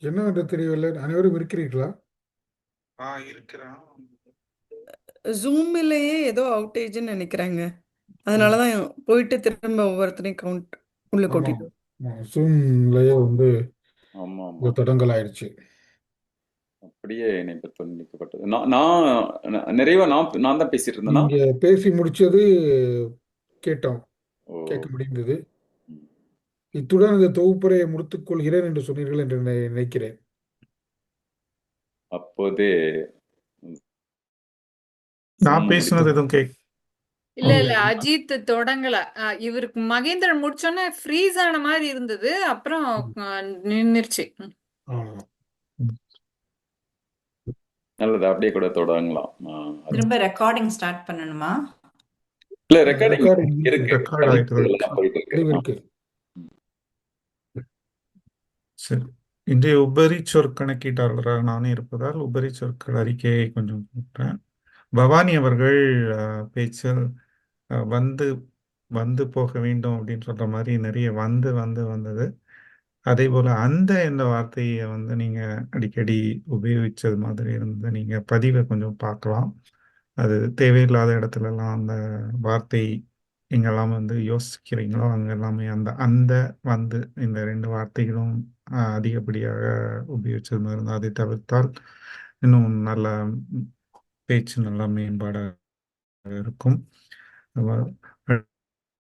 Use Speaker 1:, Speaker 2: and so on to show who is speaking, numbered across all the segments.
Speaker 1: என்னவென்று தெரியவில்லை. அனைவரும் இருக்கிறீர்களா?
Speaker 2: இருக்கிறான்.
Speaker 3: ஜூம்லயே ஏதோ அவுட்டேஜ்னு நினைக்கிறாங்க. அதனால தான் போயிட்டு திரும்ப ஒவ்வொருத்தரையும் கவுண்ட் உள்ள
Speaker 1: ஆமாம்.
Speaker 3: கூட்டிட்டு
Speaker 1: ஜூம்லயே வந்து
Speaker 4: ஆமா ஆமா.
Speaker 1: இந்த தடங்கள் ஆயிடுச்சு.
Speaker 4: அப்படியே இணைப்பு துண்டிக்கப்பட்டது. நிறைவா நான் தான் பேசிட்டு இருந்தேனா?
Speaker 1: நீங்க பேசி முடிச்சது கேட்டோம்,
Speaker 4: ஓ.
Speaker 1: கேட்க முடிந்தது.
Speaker 4: ம்.
Speaker 1: இத்துடன் இந்த தொகுப்புரையை முடித்துக் கொள்கிறேன் என்று சொன்னீர்கள் என்று நினைக்கிறேன்.
Speaker 4: அப்போதே
Speaker 2: நான்
Speaker 4: முடித்து.
Speaker 2: பேசுனது எதுவும்
Speaker 3: இல்ல
Speaker 1: இல்லை.
Speaker 3: இல்ல அஜித் தொடங்கல. இவருக்கு மகேந்திரன் முடிச்சோன்னே ஃப்ரீஸ் ஆன மாதிரி இருந்தது. அப்புறம் நின்னுருச்சு.
Speaker 1: ஆ.
Speaker 4: நல்லது, அப்படியே கூட தொடங்கலாம்.
Speaker 5: திரும்ப ரெக்கார்டிங் ஸ்டார்ட் பண்ணணுமா?
Speaker 4: இல்ல, ரெக்கார்டிங்
Speaker 1: ரெக்கார்டிங்
Speaker 4: இருக்கு.
Speaker 2: ரெக்கார்ட் ஆயிட்டு
Speaker 4: எல்லாம் போயிட்டு இருக்கு.
Speaker 1: இருக்கு.
Speaker 2: சரி. இன்றைய உபரி சொற்கணக்கீட்டாளராக நானே இருப்பதால் உபரி சொற்கள் அறிக்கையை கொஞ்சம் போட்டேன். பவானி அவர்கள் பேச்சில் வந்து வந்து போக வேண்டும் அப்படின்னு சொல்ற மாதிரி நிறைய வந்து வந்து வந்தது. அதே போல அந்த என்ற வார்த்தையை வந்து நீங்க அடிக்கடி உபயோகிச்சது மாதிரி இருந்தது. நீங்க பதிவை கொஞ்சம் பார்க்கலாம். அது தேவையில்லாத இடத்துலலாம் அந்த வார்த்தை எங்கெல்லாம் வந்து யோசிக்கிறீங்களோ அங்க எல்லாமே அந்த அந்த வந்து இந்த ரெண்டு வார்த்தைகளும் அதிகப்படியாக உபயோகிச்சது மாதிரி இருந்தது. அதை தவிர்த்தால் இன்னும் நல்ல பேச்சு நல்லா மேம்பாடாக இருக்கும்.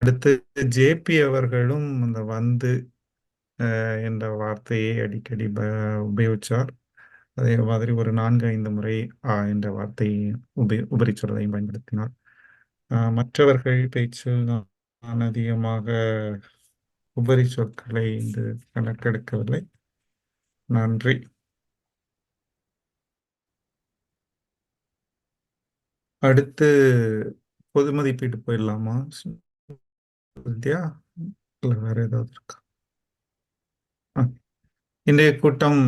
Speaker 2: அடுத்து ஜேபி அவர்களும் அந்த வந்து என்ற வார்த்தையை அடிக்கடி உபயோகிச்சார். அதே மாதிரி ஒரு 4-5 முறை என்ற வார்த்தையை உபரிச்சொல்லையும் பயன்படுத்தினார். மற்றவர்கள் பேச்சில் நான் அதிகமாக உபரி சொற்களை இங்கு கணக்கெடுக்கவில்லை. நன்றி. அடுத்து பொது மதிப்பீடு போயிடலாமா வித்யா? இல்லை வேற ஏதாவது இருக்கா? இன்றைய கூட்டம்